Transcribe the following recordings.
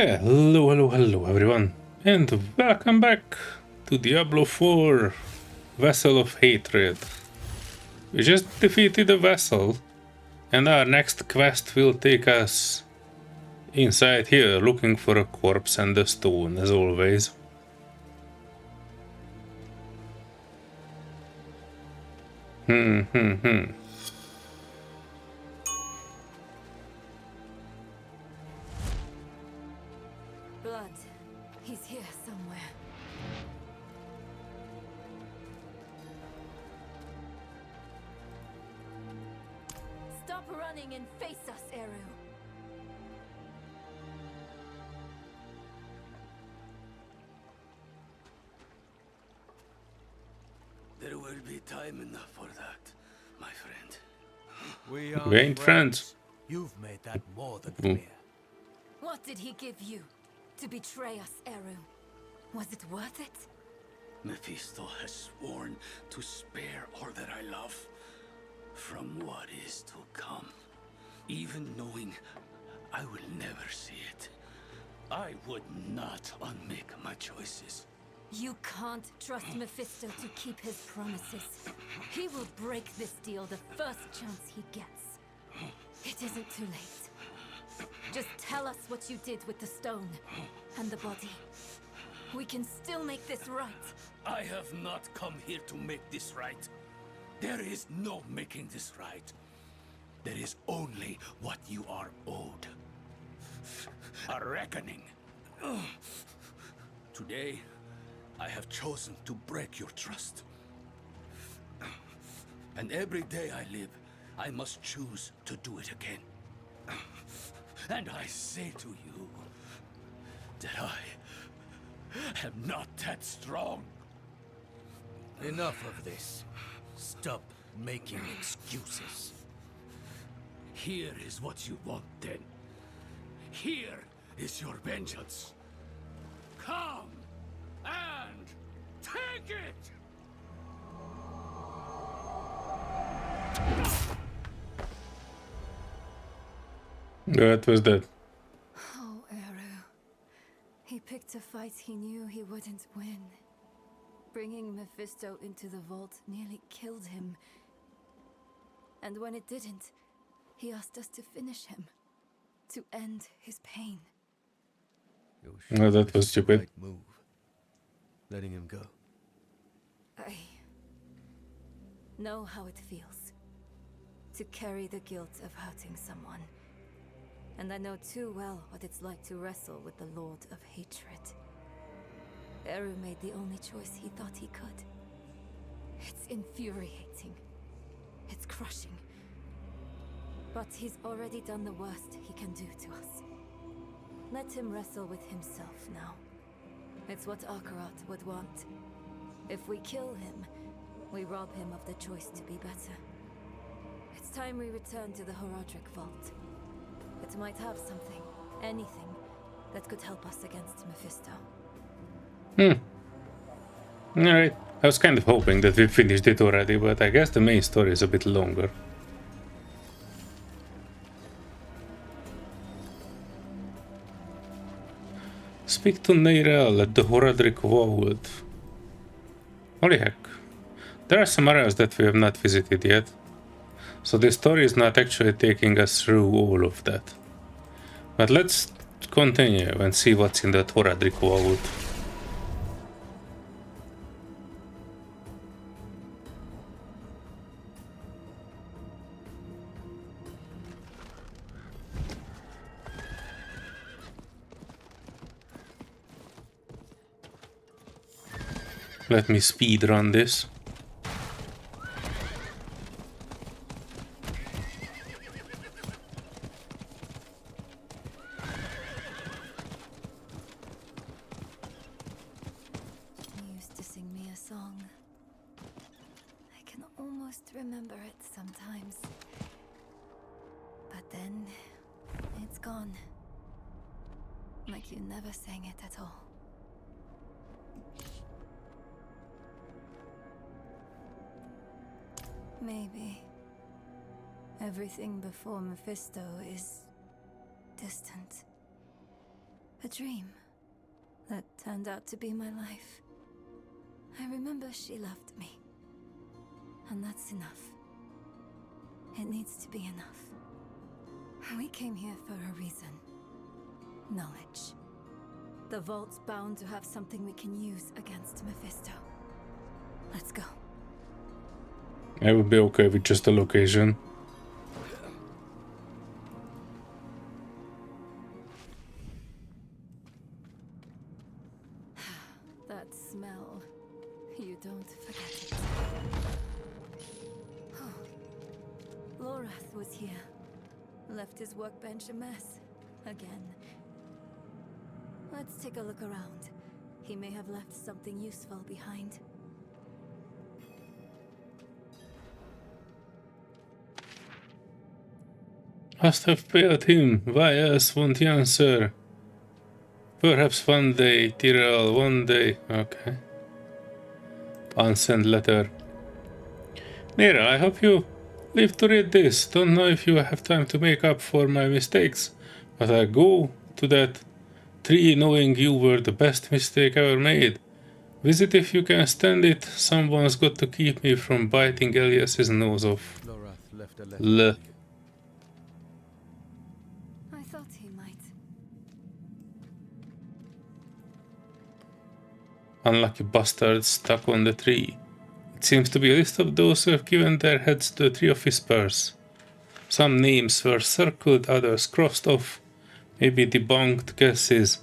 Hello everyone, and welcome back to Diablo 4 Vessel of Hatred. We just defeated a vessel, and our next quest will take us inside here looking for a corpse and a stone, as always. Blood. He's here somewhere. Stop running and face us, Eru. There will be time enough for that, my friend. We ain't friends. You've made that more than clear. What did he give you to betray us, Eru? Was it worth it? Mephisto has sworn to spare all that I love from what is to come. Even knowing I will never see it, I would not unmake my choices. You can't trust Mephisto to keep his promises. He will break this deal the first chance he gets. It isn't too late. Just tell us what you did with the stone and the body. We can still make this right. I have not come here to make this right. There is no making this right. There is only what you are owed. A reckoning. Today, I have chosen to break your trust. And every day I live, I must choose to do it again. And I say to you that I am not that strong. Enough of this. Stop making excuses. Here is what you want, then. Here is your vengeance. Come and take it! That was that. Oh, Eru. He picked a fight he knew he wouldn't win. Bringing Mephisto into the vault nearly killed him. And when it didn't, he asked us to finish him. To end his pain. No, that was stupid. Right move. Letting him go. I know how it feels to carry the guilt of hurting someone. And I know too well what it's like to wrestle with the Lord of Hatred. Eru made the only choice he thought he could. It's infuriating. It's crushing. But he's already done the worst he can do to us. Let him wrestle with himself now. It's what Akarat would want. If we kill him, we rob him of the choice to be better. It's time we return to the Horadric Vault. It might have something, anything, that could help us against Mephisto. Alright. I was kind of hoping that we finished it already, but I guess the main story is a bit longer. Speak to Neyrel at the Horadric Vault. Holy heck. There are some areas that we have not visited yet. So this story is not actually taking us through all of that. But let's continue and see what's in that Horadric Vault. Let me speed run this. He used to sing me a song. I can almost remember it sometimes. But then, it's gone. Like you never sang it at all. Maybe everything before Mephisto is distant. A dream that turned out to be my life. I remember she loved me. And that's enough. It needs to be enough. We came here for a reason. Knowledge. The vault's bound to have something we can use against Mephisto. Let's go. I would be okay with just the location. That smell. You don't forget it. Oh. Lorath was here. Left his workbench a mess. Again. Let's take a look around. He may have left something useful behind. Must have failed him. Why else won't he answer? Perhaps one day, Tyrell, one day. Okay. Unsent letter. Nira, I hope you live to read this. Don't know if you have time to make up for my mistakes, but I go to that tree knowing you were the best mistake ever made. Visit if you can stand it. Someone's got to keep me from biting Elias's nose off. Lorath left a letter. I thought he might. Unlucky bastard stuck on the tree. It seems to be a list of those who have given their heads to the Tree of Whispers. Some names were circled, others crossed off. Maybe debunked guesses.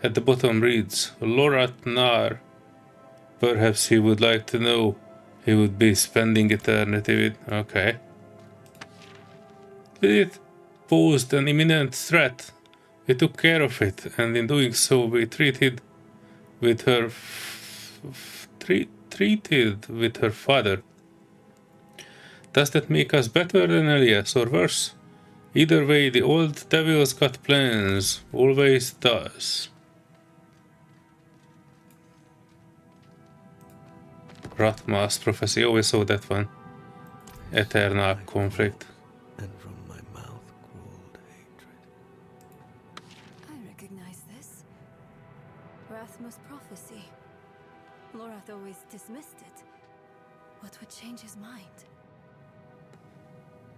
At the bottom reads, Lorath Nar. Perhaps he would like to know. He would be spending eternity with... Okay. It posed an imminent threat. We took care of it, and in doing so we treated with her father. Does that make us better than Elias or worse? Either way, the old devil's got plans. Always does. Ratma's prophecy, always saw that one. Eternal conflict. And from my mouth crawled hatred. I recognize this. Rathma's prophecy. Lorath always dismissed it. What would change his mind?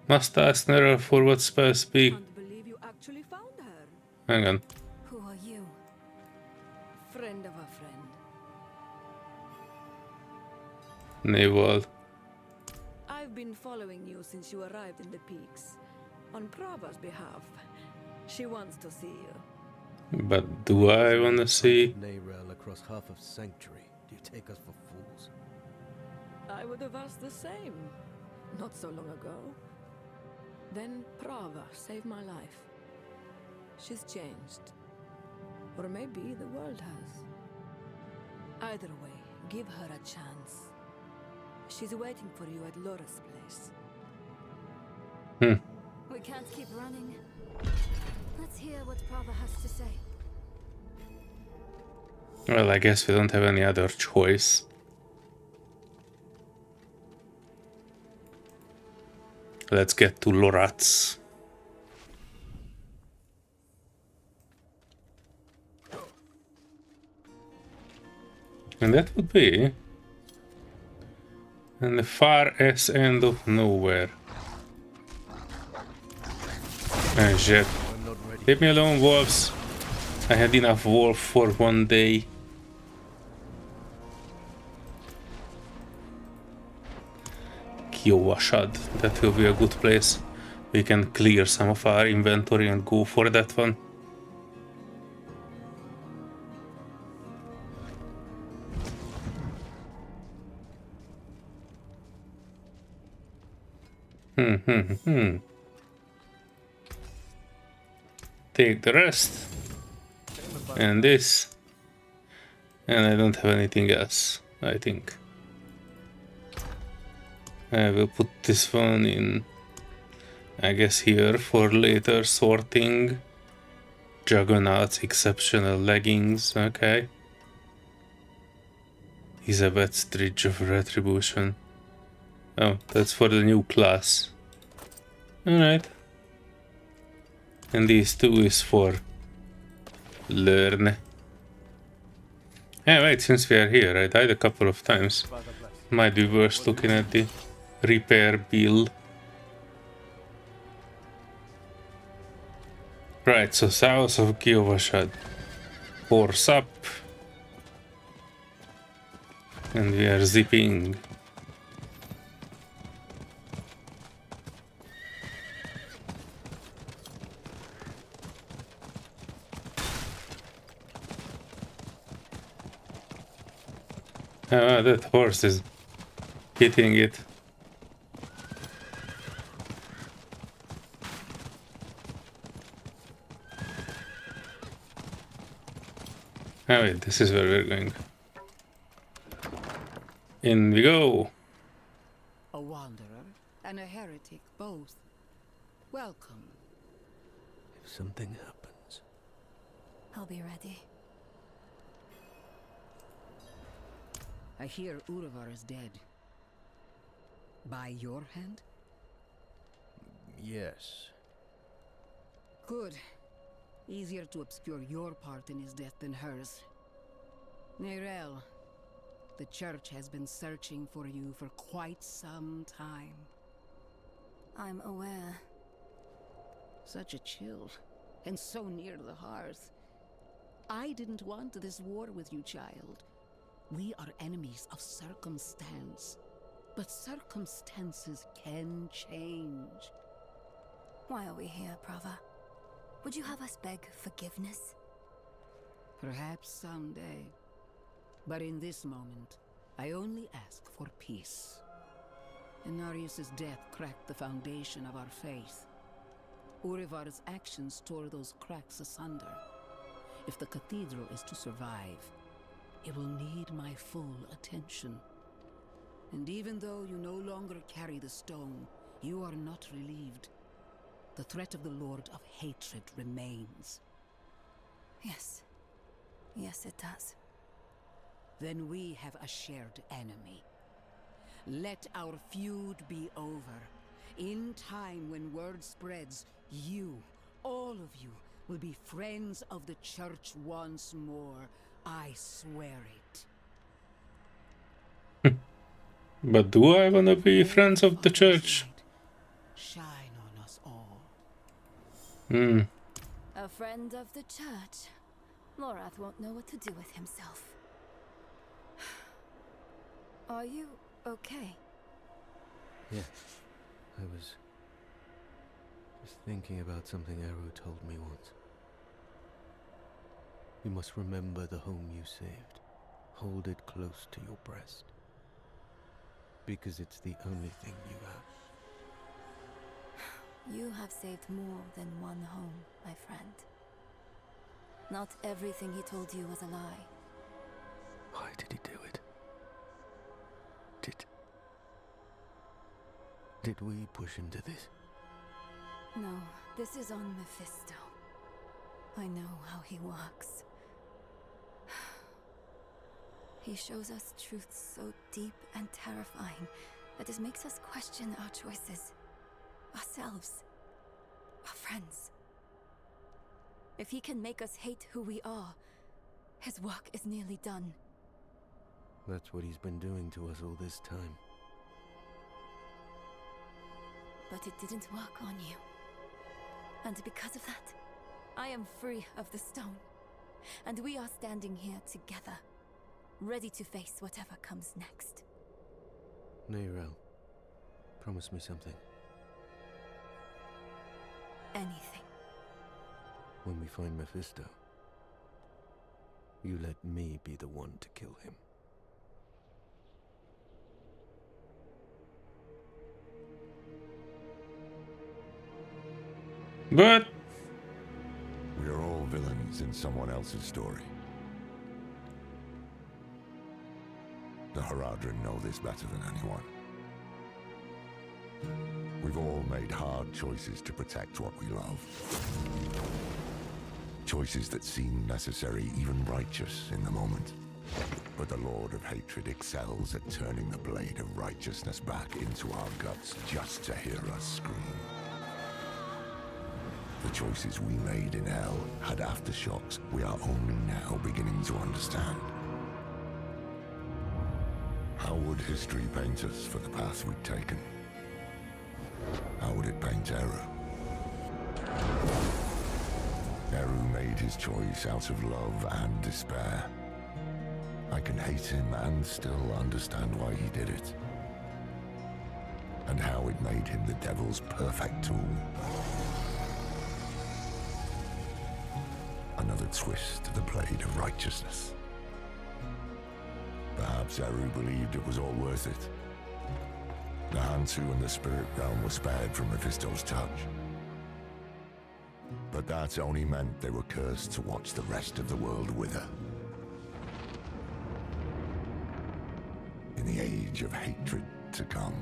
Must ask Nera for what spells speak. Can't believe you actually found her. Hang on. Who are you? Friend of a friend. Naval. I've been following you since you arrived in the peaks. On Prava's behalf. She wants to see you. But do I wanna see? Nayrel across half of Sanctuary. Do you take us for fools? I would have asked the same. Not so long ago. Then Prava saved my life. She's changed. Or maybe the world has. Either way, give her a chance. She's waiting for you at Laura's place. We can't keep running. Let's hear what Prava has to say. Well, I guess we don't have any other choice. Let's get to Lorath's. And that would be in the far ass end of nowhere. Oh shit. I'm not ready. Leave me alone, wolves. I had enough wolf for one day. Kiowashad. That will be a good place. We can clear some of our inventory and go for that one. Take the rest. And this. And I don't have anything else, I think. I will put this one in, I guess, here for later sorting. Juggernaut's exceptional leggings, okay. Elizabeth's Dredge of Retribution. Oh, that's for the new class. Alright. And these two is for learn. Yeah, wait, since we are here, I died a couple of times. Might be worth looking at the repair bill. Right, so south of Kiovashad. Horse up. And we are zipping. Ah, that horse is hitting it. Ah, wait, this is where we're going. In we go. A wanderer and a heretic both. Welcome. If something happens, I'll be ready. I hear Urivar is dead. By your hand? yes. Good. Easier to obscure your part in his death than hers. Neyrelle, the church has been searching for you for quite some time. I'm aware. Such a chill, and so near the hearth. I didn't want this war with you, child. We are enemies of circumstance. But circumstances can change. Why are we here, brother? Would you have us beg forgiveness? Perhaps someday. But in this moment, I only ask for peace. Inarius' death cracked the foundation of our faith. Urivar's actions tore those cracks asunder. If the cathedral is to survive, it will need my full attention. And even though you no longer carry the stone, you are not relieved. The threat of the Lord of Hatred remains. Yes. Yes, it does. Then we have a shared enemy. Let our feud be over. In time, when word spreads, you, all of you, will be friends of the church once more. I swear it. But do I wanna be friends of the church? Shine on us all. A friend of the church. Lorath won't know what to do with himself. Are you okay? Yeah. I was just thinking about something Eru told me once. You must remember the home you saved. Hold it close to your breast. Because it's the only thing you have. You have saved more than one home, my friend. Not everything he told you was a lie. Why did he do it? Did we push him to this? No, this is on Mephisto. I know how he works. He shows us truths so deep and terrifying that it makes us question our choices, ourselves, our friends. If he can make us hate who we are, his work is nearly done. That's what he's been doing to us all this time. But it didn't work on you. And because of that, I am free of the stone. And we are standing here together, ready to face whatever comes next. Neyrelle, promise me something. Anything. When we find Mephisto, you let me be the one to kill him. But We are all villains in someone else's story. The Haradrim know this better than anyone. We've all made hard choices to protect what we love. Choices that seem necessary, even righteous in the moment. But the Lord of Hatred excels at turning the blade of righteousness back into our guts just to hear us scream. The choices we made in hell had aftershocks we are only now beginning to understand. How would history paint us for the path we'd taken? How would it paint Eru? Eru made his choice out of love and despair. I can hate him and still understand why he did it. And how it made him the devil's perfect tool. Another twist to the blade of righteousness. Perhaps Eru believed it was all worth it. The Hantu and the spirit realm were spared from Mephisto's touch. But that only meant they were cursed to watch the rest of the world wither. In the age of hatred to come.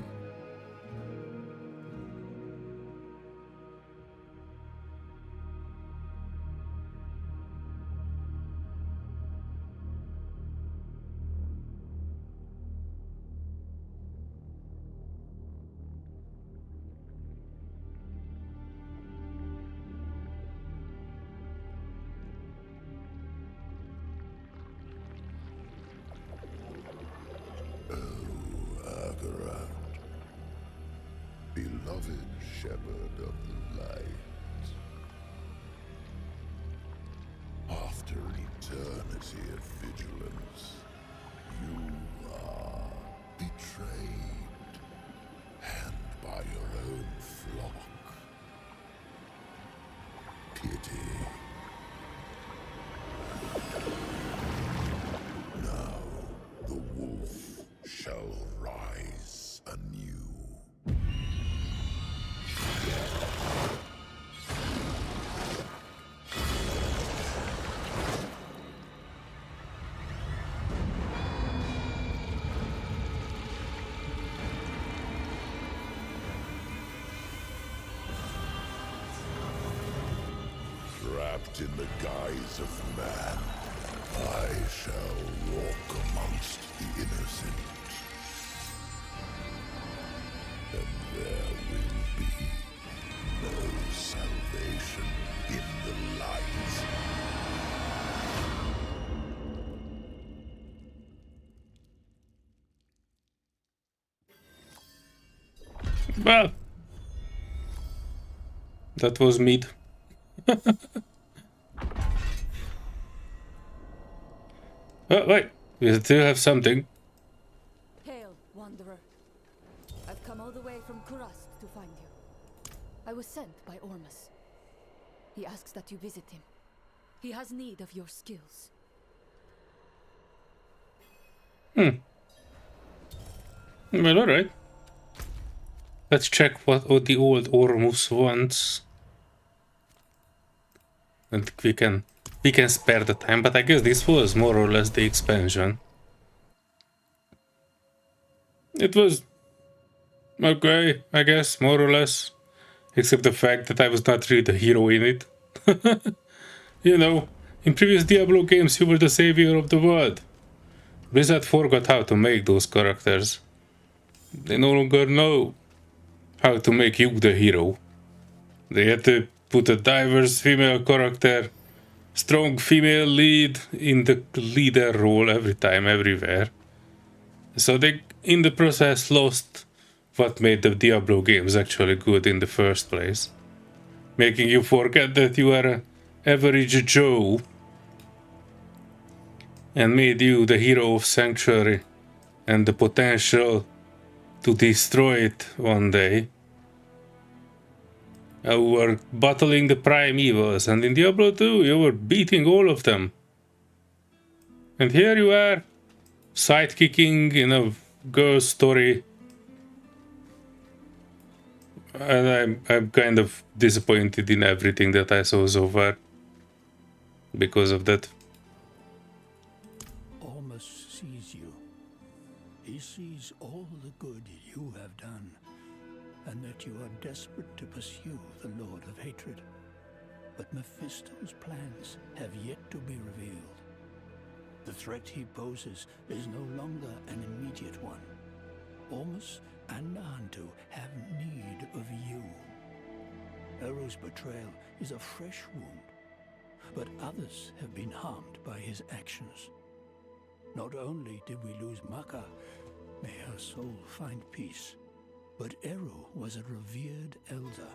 Beloved shepherd of the light, after eternity of vigilance, you are betrayed, and by your own flock. Pity. Now the wolf shall rise anew. Trapped in the guise of man, I shall walk amongst the innocent. And there will be no salvation in the light. Well, that was meat. Oh, wait, we still have something. Hail, wanderer. I've come all the way from Kurast to find you. I was sent by Ormus. He asks that you visit him. He has need of your skills. Well, alright. Let's check what the old Ormus wants. And we can spare the time, but I guess this was more or less the expansion. It was okay, I guess, more or less. Except the fact that I was not really the hero in it. You know, in previous Diablo games you were the savior of the world. Blizzard forgot how to make those characters. They no longer know how to make you the hero. They had to put a diverse female character, strong female lead in the leader role every time, everywhere. So they, in the process, lost what made the Diablo games actually good in the first place. Making you forget that you are an average Joe. And made you the hero of Sanctuary and the potential to destroy it one day. You were battling the prime evils, and in Diablo 2 you were beating all of them. And here you are, sidekicking in a girl's story. And I'm kind of disappointed in everything that I saw so far because of that. Ormus sees you. He sees all the good you have done, and that you are desperate to pursue the Lord of Hatred. But Mephisto's plans have yet to be revealed. The threat he poses is no longer an immediate one. Ormus and the Hantu have need of you. Ero's betrayal is a fresh wound, but others have been harmed by his actions. Not only did we lose Maka, may her soul find peace, but Eru was a revered elder.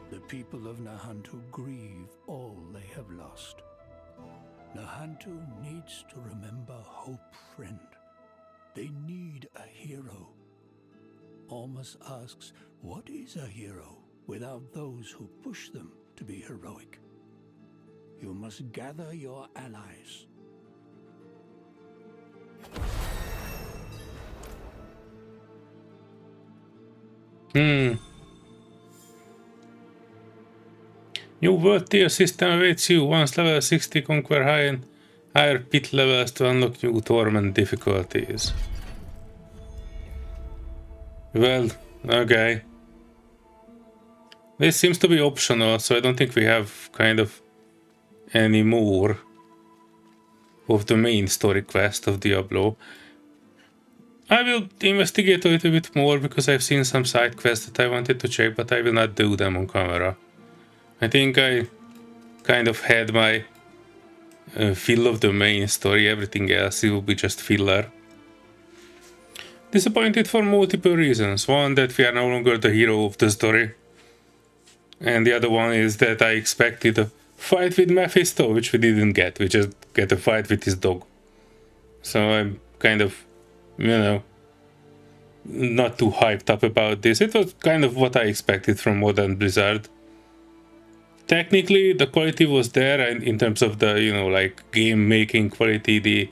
The people of Nahantu grieve all they have lost. Nahantu needs to remember Hope, friend. They need a hero. Almas asks, what is a hero without those who push them to be heroic? You must gather your allies. New world tier system awaits you. Once level 60, conquer higher pit levels to unlock new torment difficulties. Well, okay. This seems to be optional, so I don't think we have kind of any more of the main story quest of Diablo. I will investigate a little bit more because I've seen some side quests that I wanted to check, but I will not do them on camera. I think I kind of had my fill of the main story. Everything else will be just filler. Disappointed for multiple reasons. One, that we are no longer the hero of the story. And the other one is that I expected a fight with Mephisto, which we didn't get. We just get a fight with his dog. So I'm kind of, you know, not too hyped up about this. It was kind of what I expected from Modern Blizzard. Technically, the quality was there, and in terms of the, you know, like game making quality, the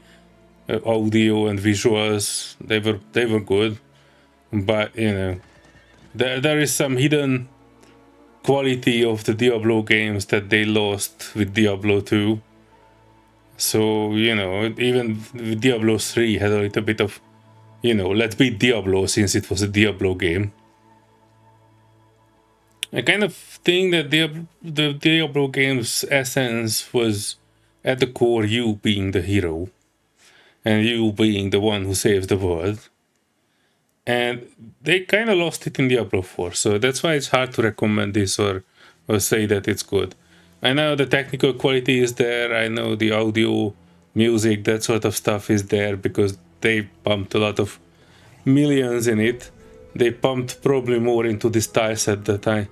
audio and visuals, they were good. But you know, there is some hidden quality of the Diablo games that they lost with Diablo 2. So you know, even Diablo 3 had a little bit of, you know, let's beat Diablo since it was a Diablo game. I kind of think that the Diablo game's essence was at the core you being the hero and you being the one who saves the world. And they kind of lost it in Diablo 4, so that's why it's hard to recommend this or say that it's good. I know the technical quality is there, I know the audio, music, that sort of stuff is there because they pumped a lot of millions in it. They pumped probably more into this tile set that I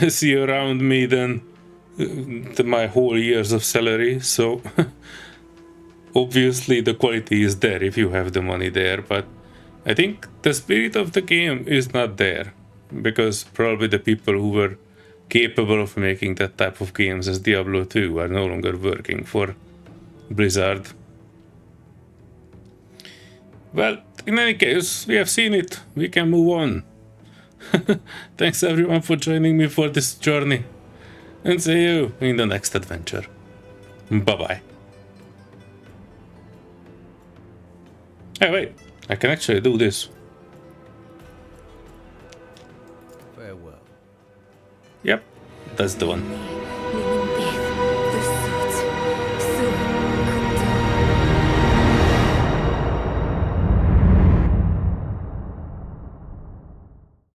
see around me than my whole years of salary, so obviously the quality is there if you have the money there, but I think the spirit of the game is not there, because probably the people who were capable of making that type of games as Diablo 2 are no longer working for Blizzard. Well, in any case, we have seen it, we can move on. Thanks everyone for joining me for this journey, and see you in the next adventure. Bye bye. Hey wait, I can actually do this. Farewell. Yep, that's the one.